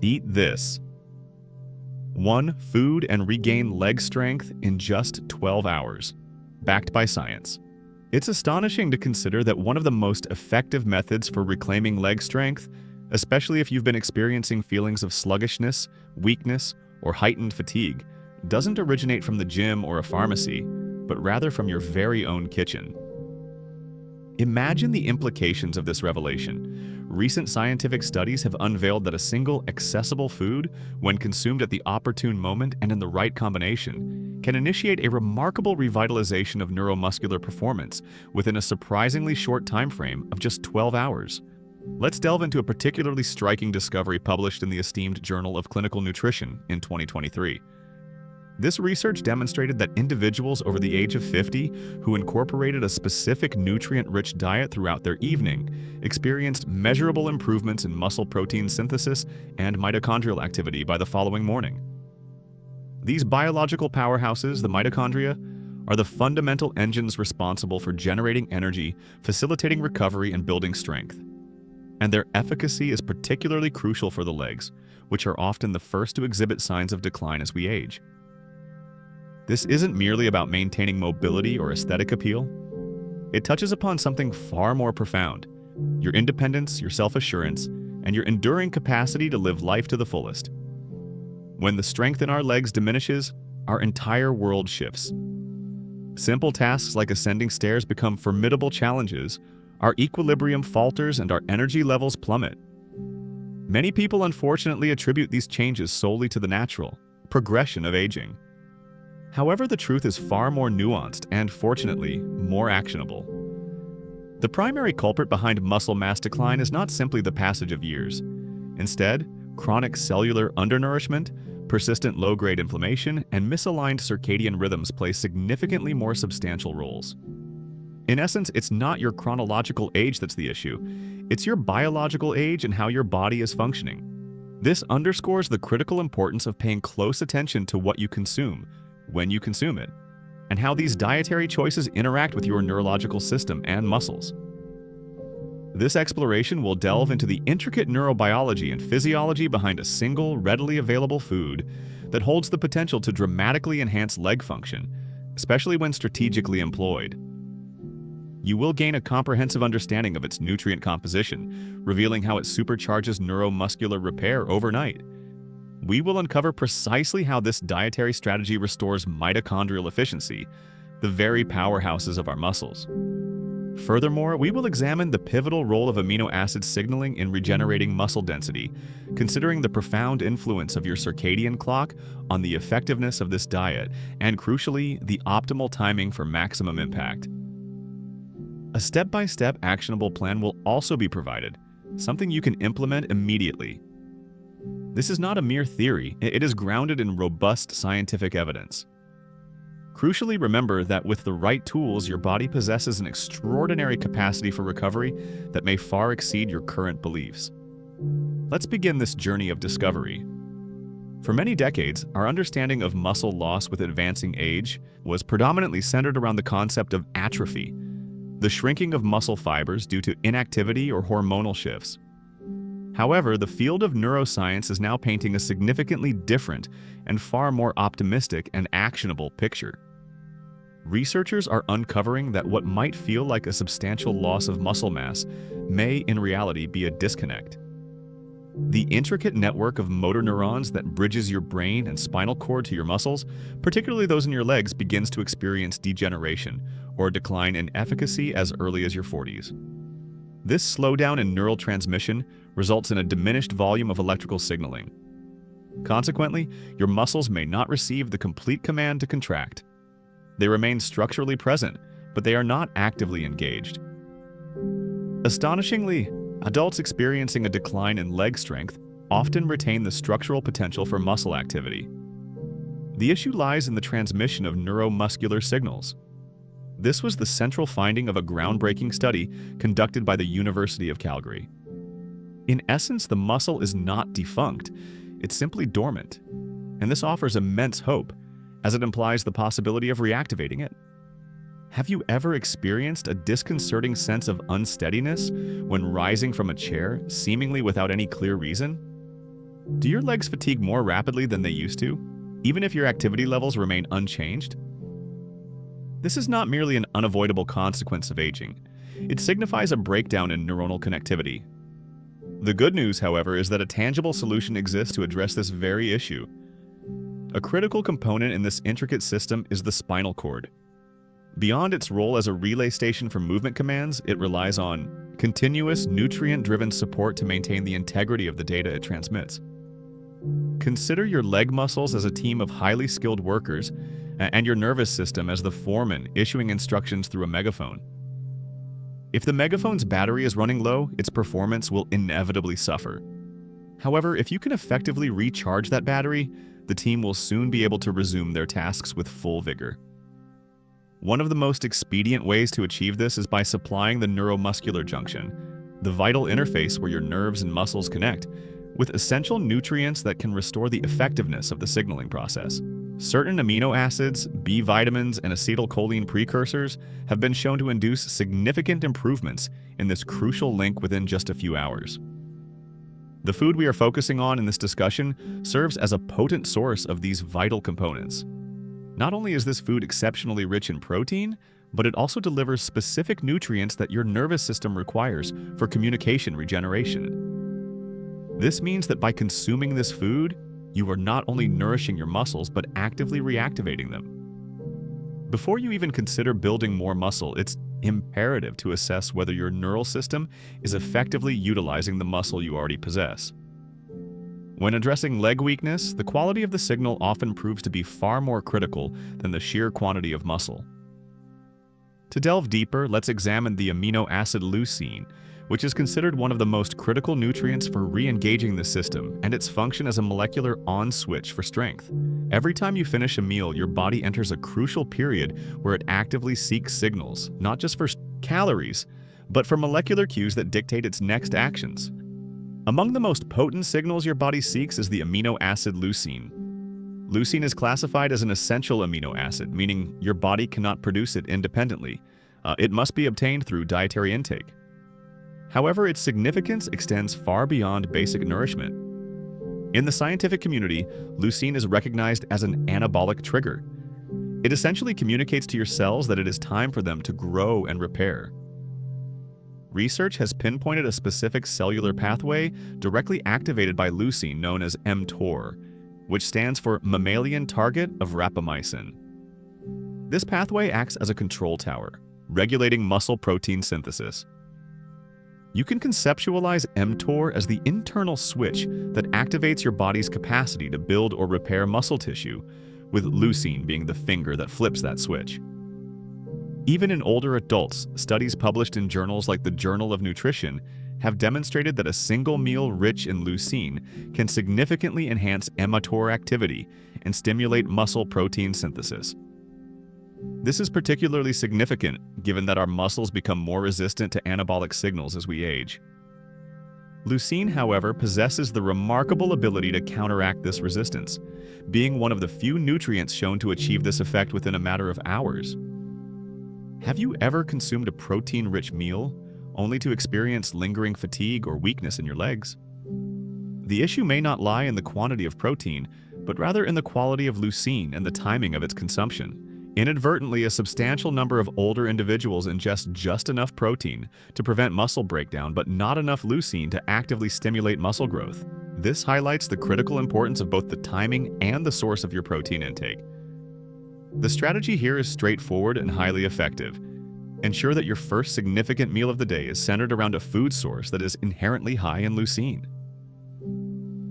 Eat this. 1. Food and regain leg strength in just 12 hours. Backed by science. It's astonishing to consider that one of the most effective methods for reclaiming leg strength, especially if you've been experiencing feelings of sluggishness, weakness, or heightened fatigue, doesn't originate from the gym or a pharmacy, but rather from your very own kitchen. Imagine the implications of this revelation. Recent scientific studies have unveiled that a single accessible food, when consumed at the opportune moment and in the right combination, can initiate a remarkable revitalization of neuromuscular performance within a surprisingly short time frame of just 12 hours. Let's delve into a particularly striking discovery published in the esteemed Journal of Clinical Nutrition in 2023. This research demonstrated that individuals over the age of 50 who incorporated a specific nutrient-rich diet throughout their evening experienced measurable improvements in muscle protein synthesis and mitochondrial activity by the following morning. These biological powerhouses, the mitochondria, are the fundamental engines responsible for generating energy, facilitating recovery, and building strength. And their efficacy is particularly crucial for the legs, which are often the first to exhibit signs of decline as we age. This isn't merely about maintaining mobility or aesthetic appeal. It touches upon something far more profound: your independence, your self-assurance, and your enduring capacity to live life to the fullest. When the strength in our legs diminishes, our entire world shifts. Simple tasks like ascending stairs become formidable challenges, our equilibrium falters, and our energy levels plummet. Many people unfortunately attribute these changes solely to the natural progression of aging. However, the truth is far more nuanced and, fortunately, more actionable. The primary culprit behind muscle mass decline is not simply the passage of years. Instead, chronic cellular undernourishment, persistent low-grade inflammation, and misaligned circadian rhythms play significantly more substantial roles. In essence, it's not your chronological age that's the issue. It's your biological age and how your body is functioning. This underscores the critical importance of paying close attention to what you consume, when you consume it, and how these dietary choices interact with your neurological system and muscles. This exploration will delve into the intricate neurobiology and physiology behind a single, readily available food that holds the potential to dramatically enhance leg function, especially when strategically employed. You will gain a comprehensive understanding of its nutrient composition, revealing how it supercharges neuromuscular repair overnight. We will uncover precisely how this dietary strategy restores mitochondrial efficiency, the very powerhouses of our muscles. Furthermore, we will examine the pivotal role of amino acid signaling in regenerating muscle density, considering the profound influence of your circadian clock on the effectiveness of this diet, and crucially, the optimal timing for maximum impact. A step-by-step actionable plan will also be provided, something you can implement immediately. This is not a mere theory, it is grounded in robust scientific evidence. Crucially, remember that with the right tools, your body possesses an extraordinary capacity for recovery that may far exceed your current beliefs. Let's begin this journey of discovery. For many decades, our understanding of muscle loss with advancing age was predominantly centered around the concept of atrophy, the shrinking of muscle fibers due to inactivity or hormonal shifts. However, the field of neuroscience is now painting a significantly different and far more optimistic and actionable picture. Researchers are uncovering that what might feel like a substantial loss of muscle mass may in reality be a disconnect. The intricate network of motor neurons that bridges your brain and spinal cord to your muscles, particularly those in your legs, begins to experience degeneration or decline in efficacy as early as your 40s. This slowdown in neural transmission results in a diminished volume of electrical signaling. Consequently, your muscles may not receive the complete command to contract. They remain structurally present, but they are not actively engaged. Astonishingly, adults experiencing a decline in leg strength often retain the structural potential for muscle activity. The issue lies in the transmission of neuromuscular signals. This was the central finding of a groundbreaking study conducted by the University of Calgary. In essence, the muscle is not defunct, it's simply dormant. And this offers immense hope, as it implies the possibility of reactivating it. Have you ever experienced a disconcerting sense of unsteadiness when rising from a chair, seemingly without any clear reason? Do your legs fatigue more rapidly than they used to, even if your activity levels remain unchanged? This is not merely an unavoidable consequence of aging. It signifies a breakdown in neuronal connectivity. The good news, however, is that a tangible solution exists to address this very issue. A critical component in this intricate system is the spinal cord. Beyond its role as a relay station for movement commands, it relies on continuous, nutrient-driven support to maintain the integrity of the data it transmits. Consider your leg muscles as a team of highly skilled workers and your nervous system as the foreman issuing instructions through a megaphone. If the megaphone's battery is running low, its performance will inevitably suffer. However, if you can effectively recharge that battery, the team will soon be able to resume their tasks with full vigor. One of the most expedient ways to achieve this is by supplying the neuromuscular junction, the vital interface where your nerves and muscles connect, with essential nutrients that can restore the effectiveness of the signaling process. Certain amino acids, B vitamins, and acetylcholine precursors have been shown to induce significant improvements in this crucial link within just a few hours. The food we are focusing on in this discussion serves as a potent source of these vital components. Not only is this food exceptionally rich in protein, but it also delivers specific nutrients that your nervous system requires for communication regeneration. This means that by consuming this food, you are not only nourishing your muscles, but actively reactivating them. Before you even consider building more muscle, it's imperative to assess whether your neural system is effectively utilizing the muscle you already possess. When addressing leg weakness, the quality of the signal often proves to be far more critical than the sheer quantity of muscle. To delve deeper, let's examine the amino acid leucine, which is considered one of the most critical nutrients for re-engaging the system and its function as a molecular on switch for strength. Every time you finish a meal, your body enters a crucial period where it actively seeks signals, not just for calories, but for molecular cues that dictate its next actions. Among the most potent signals your body seeks is the amino acid leucine. Leucine is classified as an essential amino acid, meaning your body cannot produce it independently. It must be obtained through dietary intake. However, its significance extends far beyond basic nourishment. In the scientific community, leucine is recognized as an anabolic trigger. It essentially communicates to your cells that it is time for them to grow and repair. Research has pinpointed a specific cellular pathway directly activated by leucine known as mTOR, which stands for mammalian target of rapamycin. This pathway acts as a control tower, regulating muscle protein synthesis. You can conceptualize mTOR as the internal switch that activates your body's capacity to build or repair muscle tissue, with leucine being the finger that flips that switch. Even in older adults, studies published in journals like the Journal of Nutrition have demonstrated that a single meal rich in leucine can significantly enhance mTOR activity and stimulate muscle protein synthesis. This is particularly significant given that our muscles become more resistant to anabolic signals as we age. Leucine, however, possesses the remarkable ability to counteract this resistance, being one of the few nutrients shown to achieve this effect within a matter of hours. Have you ever consumed a protein-rich meal only to experience lingering fatigue or weakness in your legs? The issue may not lie in the quantity of protein, but rather in the quality of leucine and the timing of its consumption. Inadvertently, a substantial number of older individuals ingest just enough protein to prevent muscle breakdown, but not enough leucine to actively stimulate muscle growth. This highlights the critical importance of both the timing and the source of your protein intake. The strategy here is straightforward and highly effective. Ensure that your first significant meal of the day is centered around a food source that is inherently high in leucine.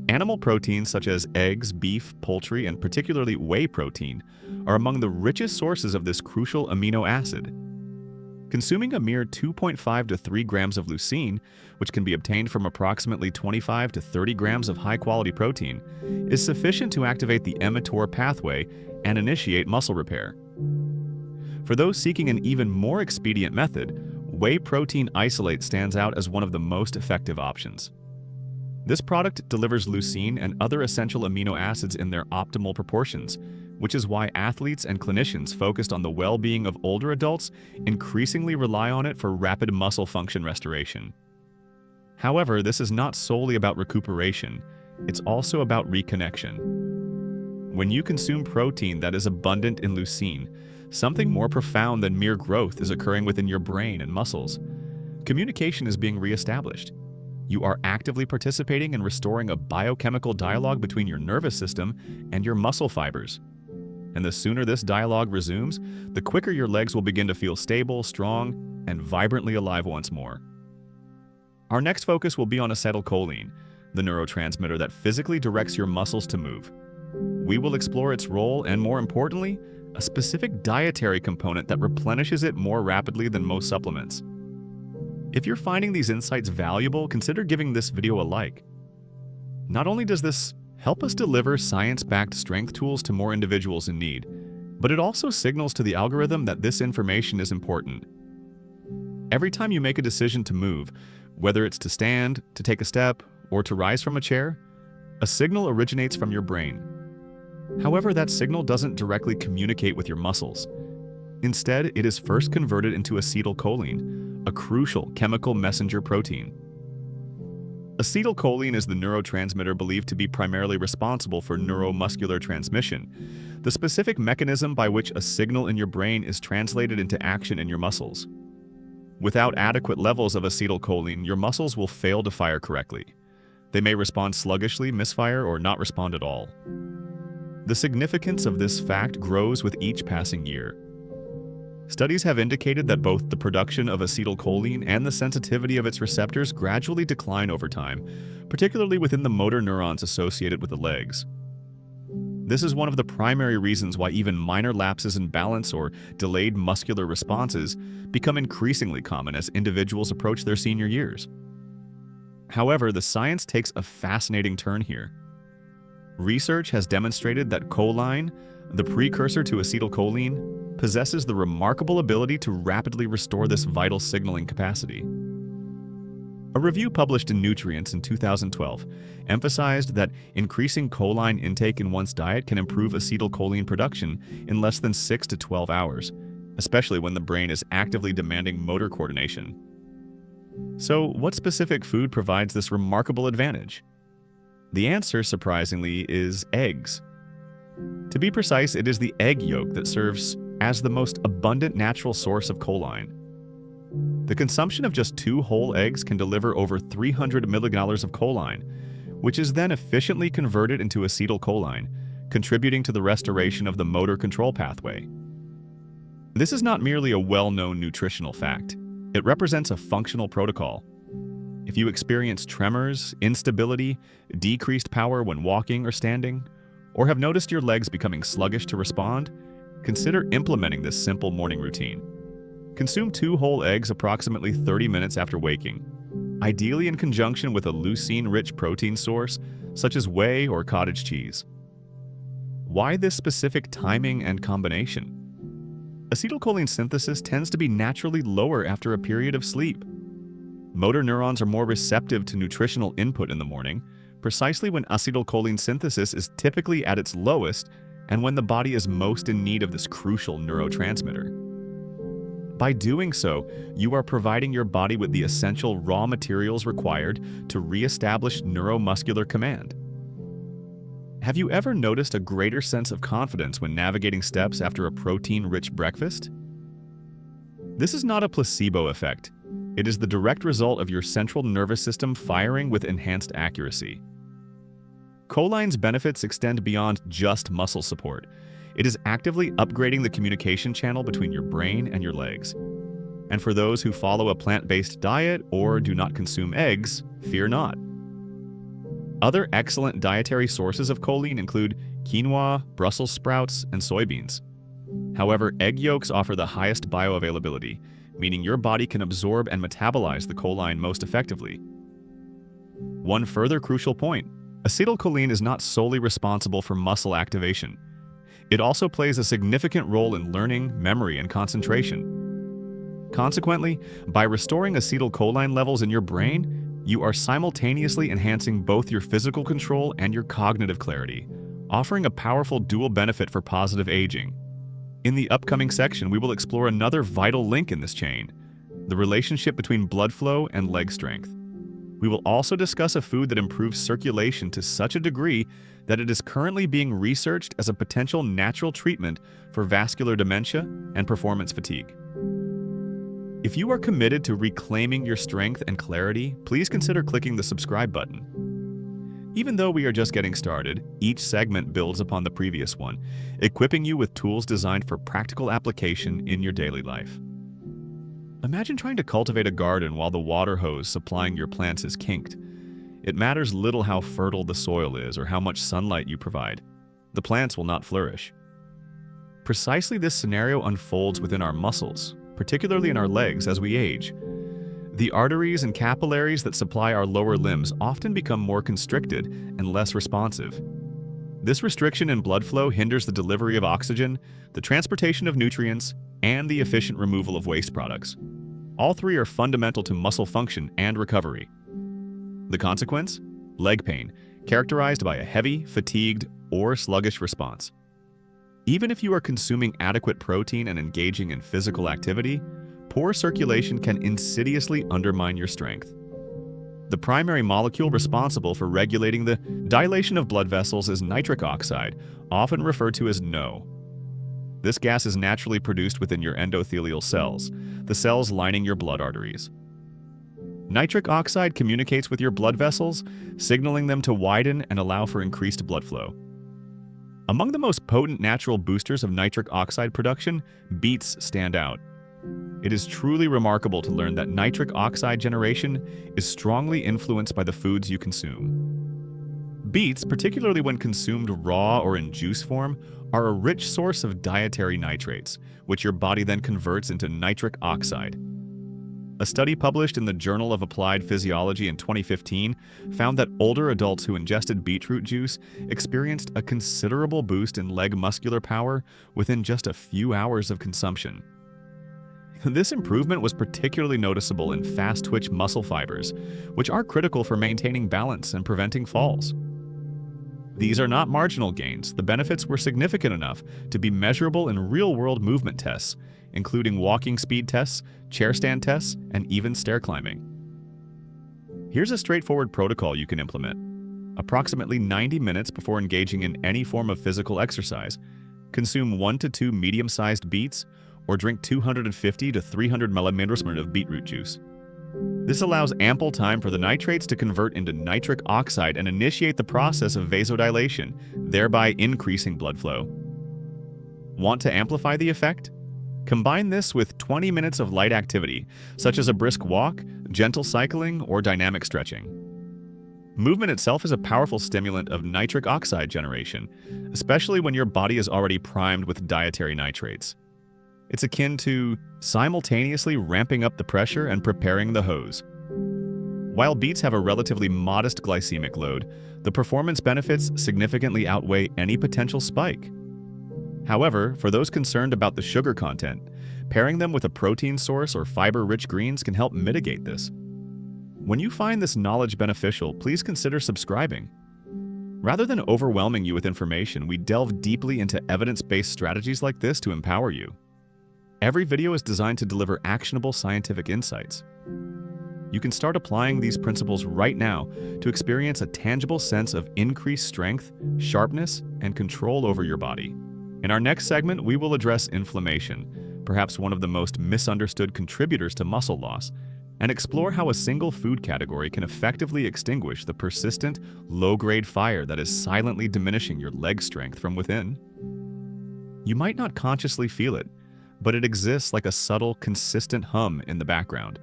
Animal proteins such as eggs, beef, poultry, and particularly whey protein are among the richest sources of this crucial amino acid. Consuming a mere 2.5 to 3 grams of leucine, which can be obtained from approximately 25 to 30 grams of high-quality protein, is sufficient to activate the mTOR pathway and initiate muscle repair. For those seeking an even more expedient method, whey protein isolate stands out as one of the most effective options. This product delivers leucine and other essential amino acids in their optimal proportions, which is why athletes and clinicians focused on the well-being of older adults increasingly rely on it for rapid muscle function restoration. However, this is not solely about recuperation. it's also about reconnection. When you consume protein that is abundant in leucine, something more profound than mere growth is occurring within your brain and muscles. Communication is being reestablished. You are actively participating in restoring a biochemical dialogue between your nervous system and your muscle fibers. And the sooner this dialogue resumes, the quicker your legs will begin to feel stable, strong, and vibrantly alive once more. Our next focus will be on acetylcholine, the neurotransmitter that physically directs your muscles to move. We will explore its role and, more importantly, a specific dietary component that replenishes it more rapidly than most supplements. If you're finding these insights valuable, consider giving this video a like. Not only does this help us deliver science-backed strength tools to more individuals in need, but it also signals to the algorithm that this information is important. Every time you make a decision to move, whether it's to stand, to take a step, or to rise from a chair, a signal originates from your brain. However, that signal doesn't directly communicate with your muscles. Instead, it is first converted into acetylcholine, a crucial chemical messenger protein. Acetylcholine is the neurotransmitter believed to be primarily responsible for neuromuscular transmission, the specific mechanism by which a signal in your brain is translated into action in your muscles. Without adequate levels of acetylcholine, your muscles will fail to fire correctly. They may respond sluggishly, misfire, or not respond at all. The significance of this fact grows with each passing year. Studies have indicated that both the production of acetylcholine and the sensitivity of its receptors gradually decline over time, particularly within the motor neurons associated with the legs. This is one of the primary reasons why even minor lapses in balance or delayed muscular responses become increasingly common as individuals approach their senior years. However, the science takes a fascinating turn here. Research has demonstrated that choline, the precursor to acetylcholine, possesses the remarkable ability to rapidly restore this vital signaling capacity. A review published in Nutrients in 2012 emphasized that increasing choline intake in one's diet can improve acetylcholine production in less than 6 to 12 hours, especially when the brain is actively demanding motor coordination. So, what specific food provides this remarkable advantage? The answer, surprisingly, is eggs. To be precise, it is the egg yolk that serves as the most abundant natural source of choline. The consumption of just 2 whole eggs can deliver over 300 milligrams of choline, which is then efficiently converted into acetylcholine, contributing to the restoration of the motor control pathway. This is not merely a well-known nutritional fact. It represents a functional protocol. If you experience tremors, instability, decreased power when walking or standing, or have noticed your legs becoming sluggish to respond, consider implementing this simple morning routine. Consume 2 whole eggs approximately 30 minutes after waking, ideally in conjunction with a leucine-rich protein source such as whey or cottage cheese. Why this specific timing and combination? Acetylcholine synthesis tends to be naturally lower after a period of sleep. Motor neurons are more receptive to nutritional input in the morning, precisely when acetylcholine synthesis is typically at its lowest and when the body is most in need of this crucial neurotransmitter. By doing so, you are providing your body with the essential raw materials required to reestablish neuromuscular command. Have you ever noticed a greater sense of confidence when navigating steps after a protein-rich breakfast? This is not a placebo effect. It is the direct result of your central nervous system firing with enhanced accuracy. Choline's benefits extend beyond just muscle support. It is actively upgrading the communication channel between your brain and your legs. And for those who follow a plant-based diet or do not consume eggs, fear not. Other excellent dietary sources of choline include quinoa, Brussels sprouts, and soybeans. However, egg yolks offer the highest bioavailability, meaning your body can absorb and metabolize the choline most effectively. One further crucial point: acetylcholine is not solely responsible for muscle activation. It also plays a significant role in learning, memory, and concentration. Consequently, by restoring acetylcholine levels in your brain, you are simultaneously enhancing both your physical control and your cognitive clarity, offering a powerful dual benefit for positive aging. In the upcoming section, we will explore another vital link in this chain: the relationship between blood flow and leg strength. We will also discuss a food that improves circulation to such a degree that it is currently being researched as a potential natural treatment for vascular dementia and performance fatigue. If you are committed to reclaiming your strength and clarity, please consider clicking the subscribe button. Even though we are just getting started, each segment builds upon the previous one, equipping you with tools designed for practical application in your daily life. Imagine trying to cultivate a garden while the water hose supplying your plants is kinked. It matters little how fertile the soil is or how much sunlight you provide. The plants will not flourish. Precisely this scenario unfolds within our muscles, particularly in our legs as we age. The arteries and capillaries that supply our lower limbs often become more constricted and less responsive. This restriction in blood flow hinders the delivery of oxygen, the transportation of nutrients, and the efficient removal of waste products. All three are fundamental to muscle function and recovery. The consequence? Leg pain, characterized by a heavy, fatigued, or sluggish response. Even if you are consuming adequate protein and engaging in physical activity, poor circulation can insidiously undermine your strength. The primary molecule responsible for regulating the dilation of blood vessels is nitric oxide, often referred to as NO. This gas is naturally produced within your endothelial cells, the cells lining your blood arteries. Nitric oxide communicates with your blood vessels, signaling them to widen and allow for increased blood flow. Among the most potent natural boosters of nitric oxide production, beets stand out. It is truly remarkable to learn that nitric oxide generation is strongly influenced by the foods you consume. Beets, particularly when consumed raw or in juice form, are a rich source of dietary nitrates, which your body then converts into nitric oxide. A study published in the Journal of Applied Physiology in 2015 found that older adults who ingested beetroot juice experienced a considerable boost in leg muscular power within just a few hours of consumption. This improvement was particularly noticeable in fast-twitch muscle fibers, which are critical for maintaining balance and preventing falls. These are not marginal gains. The benefits were significant enough to be measurable in real-world movement tests, including walking speed tests, chair stand tests, and even stair climbing. Here's a straightforward protocol you can implement. Approximately 90 minutes before engaging in any form of physical exercise, consume 1 to 2 medium-sized beets or drink 250 to 300 milliliters of beetroot juice. This allows ample time for the nitrates to convert into nitric oxide and initiate the process of vasodilation, thereby increasing blood flow. Want to amplify the effect? Combine this with 20 minutes of light activity, such as a brisk walk, gentle cycling, or dynamic stretching. Movement itself is a powerful stimulant of nitric oxide generation, especially when your body is already primed with dietary nitrates. It's akin to simultaneously ramping up the pressure and preparing the hose. While beets have a relatively modest glycemic load, the performance benefits significantly outweigh any potential spike. However, for those concerned about the sugar content, pairing them with a protein source or fiber-rich greens can help mitigate this. When you find this knowledge beneficial, please consider subscribing. Rather than overwhelming you with information, we delve deeply into evidence-based strategies like this to empower you. Every video is designed to deliver actionable scientific insights. You can start applying these principles right now to experience a tangible sense of increased strength, sharpness, and control over your body. In our next segment, we will address inflammation, perhaps one of the most misunderstood contributors to muscle loss, and explore how a single food category can effectively extinguish the persistent, low-grade fire that is silently diminishing your leg strength from within. You might not consciously feel it, but it exists like a subtle, consistent hum in the background.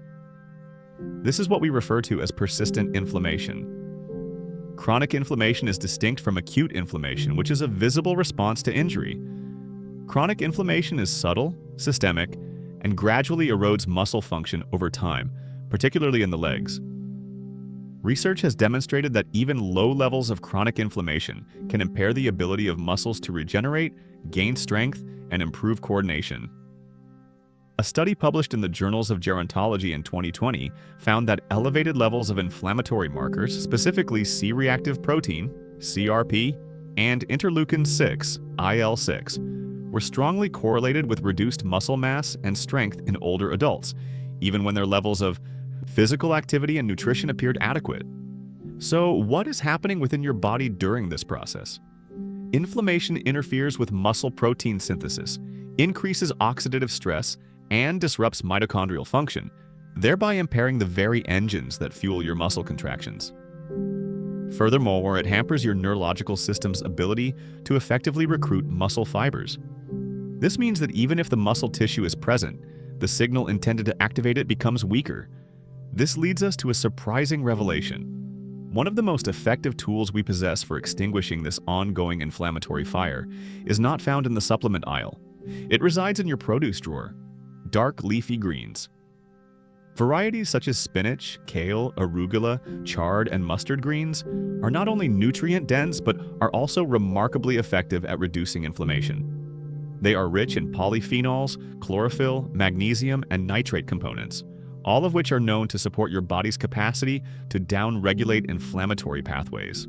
This is what we refer to as persistent inflammation. Chronic inflammation is distinct from acute inflammation, which is a visible response to injury. Chronic inflammation is subtle, systemic, and gradually erodes muscle function over time, particularly in the legs. Research has demonstrated that even low levels of chronic inflammation can impair the ability of muscles to regenerate, gain strength, and improve coordination. A study published in the Journals of Gerontology in 2020 found that elevated levels of inflammatory markers, specifically C-reactive protein, CRP, and interleukin-6, IL-6, were strongly correlated with reduced muscle mass and strength in older adults, even when their levels of Physical activity and nutrition appeared adequate. So, what is happening within your body during this process? Inflammation interferes with muscle protein synthesis, increases oxidative stress, and disrupts mitochondrial function, thereby impairing the very engines that fuel your muscle contractions. Furthermore, it hampers your neurological system's ability to effectively recruit muscle fibers. This means that even if the muscle tissue is present, the signal intended to activate it becomes weaker. This leads us to a surprising revelation. One of the most effective tools we possess for extinguishing this ongoing inflammatory fire is not found in the supplement aisle. It resides in your produce drawer: dark leafy greens. Varieties such as spinach, kale, arugula, chard, and mustard greens are not only nutrient-dense but are also remarkably effective at reducing inflammation. They are rich in polyphenols, chlorophyll, magnesium, and nitrate components, all of which are known to support your body's capacity to down-regulate inflammatory pathways.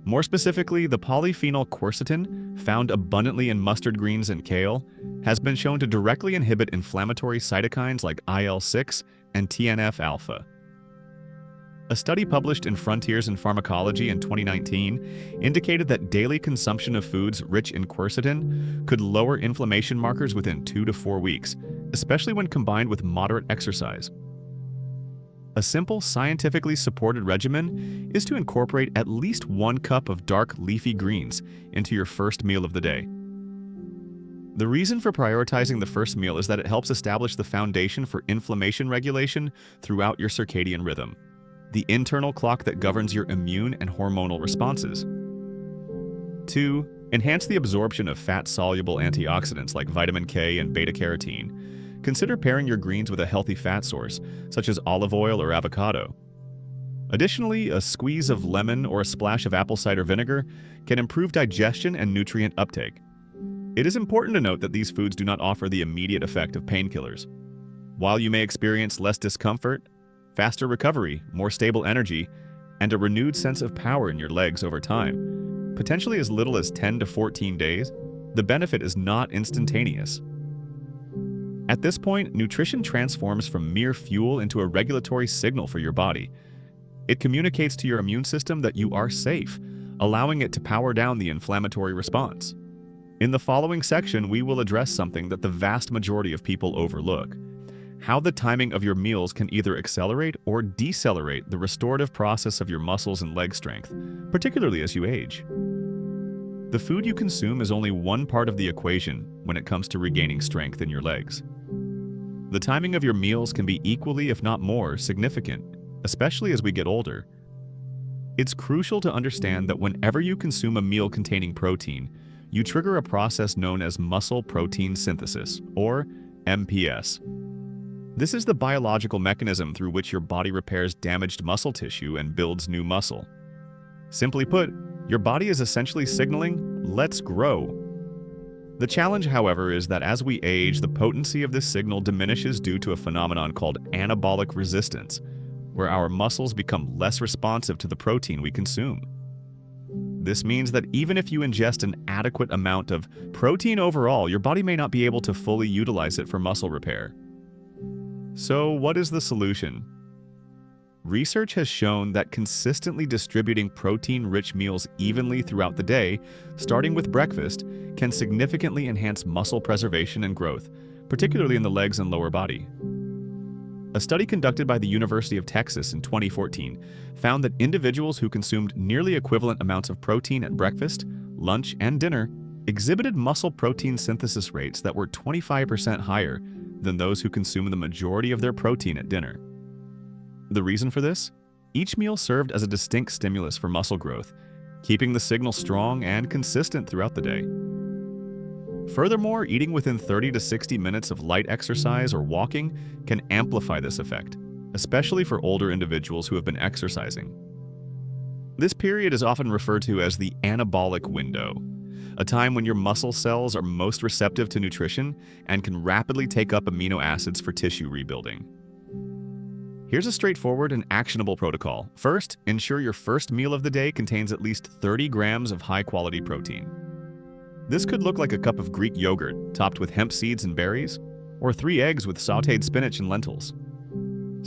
More specifically, the polyphenol quercetin, found abundantly in mustard greens and kale, has been shown to directly inhibit inflammatory cytokines like IL-6 and TNF-alpha. A study published in Frontiers in Pharmacology in 2019 indicated that daily consumption of foods rich in quercetin could lower inflammation markers within 2 to 4 weeks, especially when combined with moderate exercise. A simple, scientifically supported regimen is to incorporate at least 1 cup of dark leafy greens into your first meal of the day. The reason for prioritizing the first meal is that it helps establish the foundation for inflammation regulation throughout your circadian rhythm, the internal clock that governs your immune and hormonal responses. 2. Enhance the absorption of fat-soluble antioxidants like vitamin K and beta-carotene. Consider pairing your greens with a healthy fat source, such as olive oil or avocado. Additionally, a squeeze of lemon or a splash of apple cider vinegar can improve digestion and nutrient uptake. It is important to note that these foods do not offer the immediate effect of painkillers. While you may experience less discomfort, faster recovery, more stable energy, and a renewed sense of power in your legs over time, potentially as little as 10 to 14 days, the benefit is not instantaneous. At this point, nutrition transforms from mere fuel into a regulatory signal for your body. It communicates to your immune system that you are safe, allowing it to power down the inflammatory response. In the following section, we will address something that the vast majority of people overlook: how the timing of your meals can either accelerate or decelerate the restorative process of your muscles and leg strength, particularly as you age. The food you consume is only one part of the equation when it comes to regaining strength in your legs. The timing of your meals can be equally, if not more, significant, especially as we get older. It's crucial to understand that whenever you consume a meal containing protein, you trigger a process known as muscle protein synthesis, or MPS. This is the biological mechanism through which your body repairs damaged muscle tissue and builds new muscle. Simply put, your body is essentially signaling, "Let's grow." The challenge, however, is that as we age, the potency of this signal diminishes due to a phenomenon called anabolic resistance, where our muscles become less responsive to the protein we consume. This means that even if you ingest an adequate amount of protein overall, your body may not be able to fully utilize it for muscle repair. So, what is the solution? Research has shown that consistently distributing protein-rich meals evenly throughout the day, starting with breakfast, can significantly enhance muscle preservation and growth, particularly in the legs and lower body. A study conducted by the University of Texas in 2014 found that individuals who consumed nearly equivalent amounts of protein at breakfast, lunch, and dinner exhibited muscle protein synthesis rates that were 25% higher than those who consumed the majority of their protein at dinner. The reason for this? Each meal served as a distinct stimulus for muscle growth, keeping the signal strong and consistent throughout the day. Furthermore, eating within 30 to 60 minutes of light exercise or walking can amplify this effect, especially for older individuals who have been exercising. This period is often referred to as the anabolic window, a time when your muscle cells are most receptive to nutrition and can rapidly take up amino acids for tissue rebuilding. Here's a straightforward and actionable protocol. First, ensure your first meal of the day contains at least 30 grams of high-quality protein. This could look like a cup of Greek yogurt topped with hemp seeds and berries, or 3 eggs with sautéed spinach and lentils.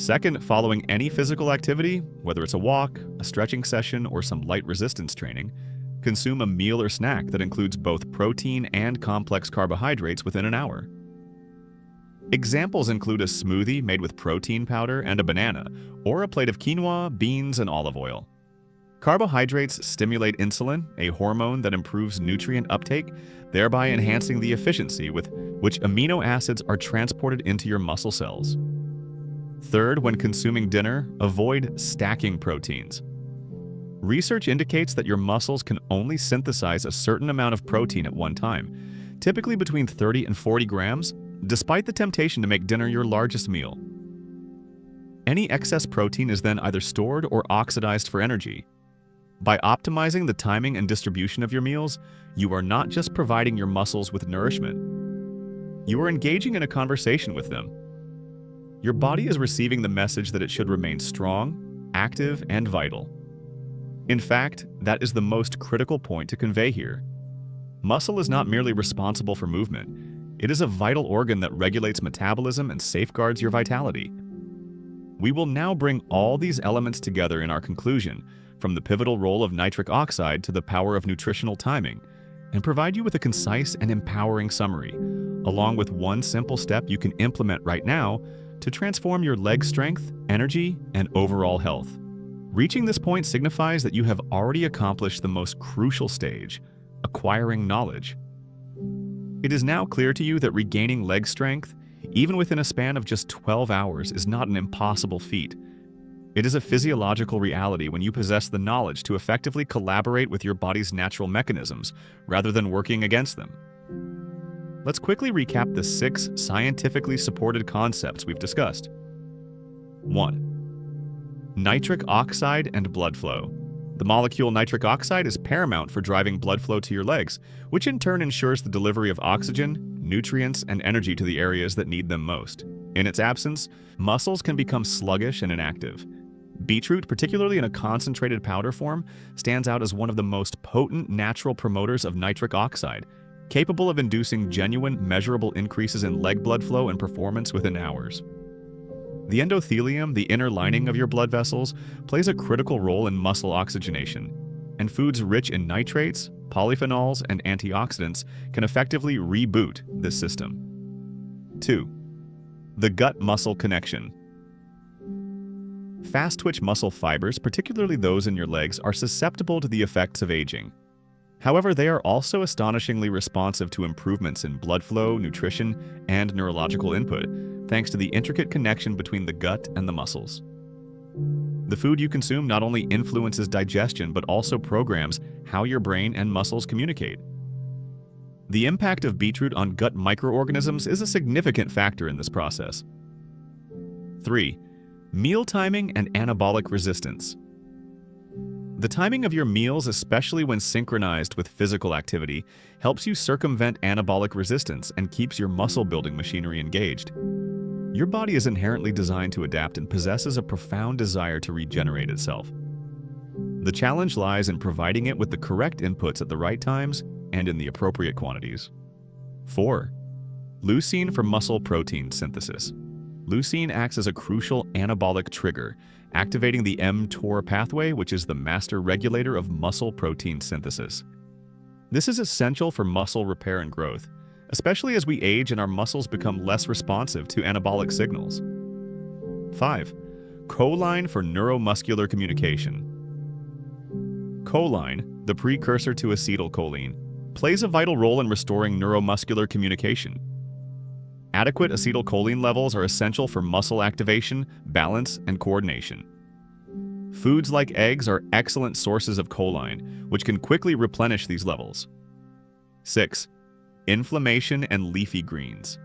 Second, following any physical activity, whether it's a walk, a stretching session, or some light resistance training, consume a meal or snack that includes both protein and complex carbohydrates within an hour. Examples include a smoothie made with protein powder and a banana, or a plate of quinoa, beans, and olive oil. Carbohydrates stimulate insulin, a hormone that improves nutrient uptake, thereby enhancing the efficiency with which amino acids are transported into your muscle cells. Third, when consuming dinner, avoid stacking proteins. Research indicates that your muscles can only synthesize a certain amount of protein at one time, typically between 30 and 40 grams, despite the temptation to make dinner your largest meal. Any excess protein is then either stored or oxidized for energy. By optimizing the timing and distribution of your meals, you are not just providing your muscles with nourishment. You are engaging in a conversation with them. Your body is receiving the message that it should remain strong, active, and vital. In fact, that is the most critical point to convey here. Muscle is not merely responsible for movement. It is a vital organ that regulates metabolism and safeguards your vitality. We will now bring all these elements together in our conclusion, from the pivotal role of nitric oxide to the power of nutritional timing, and provide you with a concise and empowering summary, along with one simple step you can implement right now to transform your leg strength, energy, and overall health. Reaching this point signifies that you have already accomplished the most crucial stage, acquiring knowledge. It is now clear to you that regaining leg strength, even within a span of just 12 hours, is not an impossible feat. It is a physiological reality when you possess the knowledge to effectively collaborate with your body's natural mechanisms rather than working against them. Let's quickly recap the 6 scientifically supported concepts we've discussed. 1. Nitric oxide and blood flow. The molecule nitric oxide is paramount for driving blood flow to your legs, which in turn ensures the delivery of oxygen, nutrients, and energy to the areas that need them most. In its absence, muscles can become sluggish and inactive. Beetroot, particularly in a concentrated powder form, stands out as one of the most potent natural promoters of nitric oxide, capable of inducing genuine, measurable increases in leg blood flow and performance within hours. The endothelium, the inner lining of your blood vessels, plays a critical role in muscle oxygenation, and foods rich in nitrates, polyphenols, and antioxidants can effectively reboot this system. 2. The gut-muscle connection. Fast-twitch muscle fibers, particularly those in your legs, are susceptible to the effects of aging. However, they are also astonishingly responsive to improvements in blood flow, nutrition, and neurological input, thanks to the intricate connection between the gut and the muscles. The food you consume not only influences digestion, but also programs how your brain and muscles communicate. The impact of beetroot on gut microorganisms is a significant factor in this process. 3. Meal timing and anabolic resistance. The timing of your meals, especially when synchronized with physical activity, helps you circumvent anabolic resistance and keeps your muscle-building machinery engaged. Your body is inherently designed to adapt and possesses a profound desire to regenerate itself. The challenge lies in providing it with the correct inputs at the right times and in the appropriate quantities. 4. Leucine for muscle protein synthesis. Leucine acts as a crucial anabolic trigger, activating the mTOR pathway, which is the master regulator of muscle protein synthesis. This is essential for muscle repair and growth, especially as we age and our muscles become less responsive to anabolic signals. 5. Choline for neuromuscular communication. Choline, the precursor to acetylcholine, plays a vital role in restoring neuromuscular communication. Adequate acetylcholine levels are essential for muscle activation, balance, and coordination. Foods like eggs are excellent sources of choline, which can quickly replenish these levels. 6. Inflammation and leafy greens.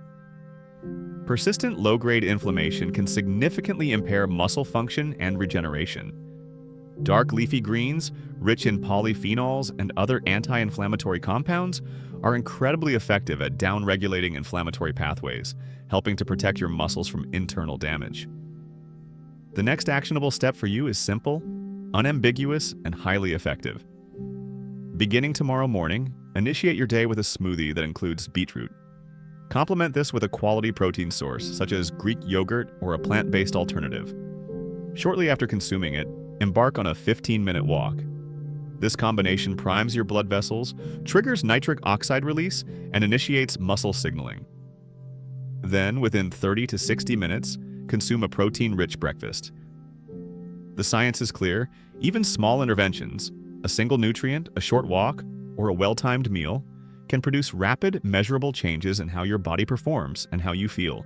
Persistent low-grade inflammation can significantly impair muscle function and regeneration. Dark leafy greens, rich in polyphenols and other anti-inflammatory compounds, are incredibly effective at downregulating inflammatory pathways, helping to protect your muscles from internal damage. The next actionable step for you is simple, unambiguous, and highly effective. Beginning tomorrow morning, initiate your day with a smoothie that includes beetroot. Complement this with a quality protein source, such as Greek yogurt or a plant-based alternative. Shortly after consuming it, embark on a 15-minute walk. This combination primes your blood vessels, triggers nitric oxide release, and initiates muscle signaling. Then, within 30 to 60 minutes, consume a protein-rich breakfast. The science is clear: even small interventions, a single nutrient, a short walk, or a well-timed meal, can produce rapid, measurable changes in how your body performs and how you feel,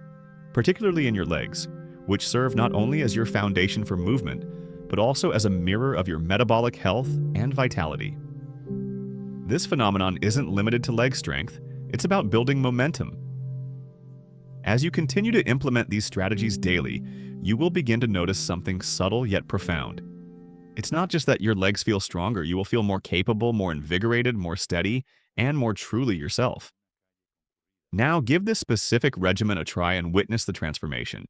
particularly in your legs, which serve not only as your foundation for movement, but also as a mirror of your metabolic health and vitality. This phenomenon isn't limited to leg strength, it's about building momentum. As you continue to implement these strategies daily, you will begin to notice something subtle yet profound. It's not just that your legs feel stronger, you will feel more capable, more invigorated, more steady, and more truly yourself. Now give this specific regimen a try and witness the transformation.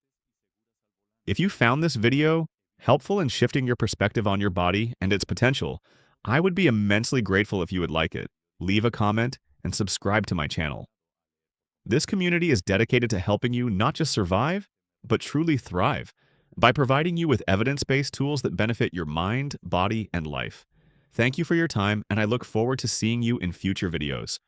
If you found this video helpful in shifting your perspective on your body and its potential, I would be immensely grateful if you would like it, leave a comment, and subscribe to my channel. This community is dedicated to helping you not just survive, but truly thrive, by providing you with evidence-based tools that benefit your mind, body, and life. Thank you for your time, and I look forward to seeing you in future videos.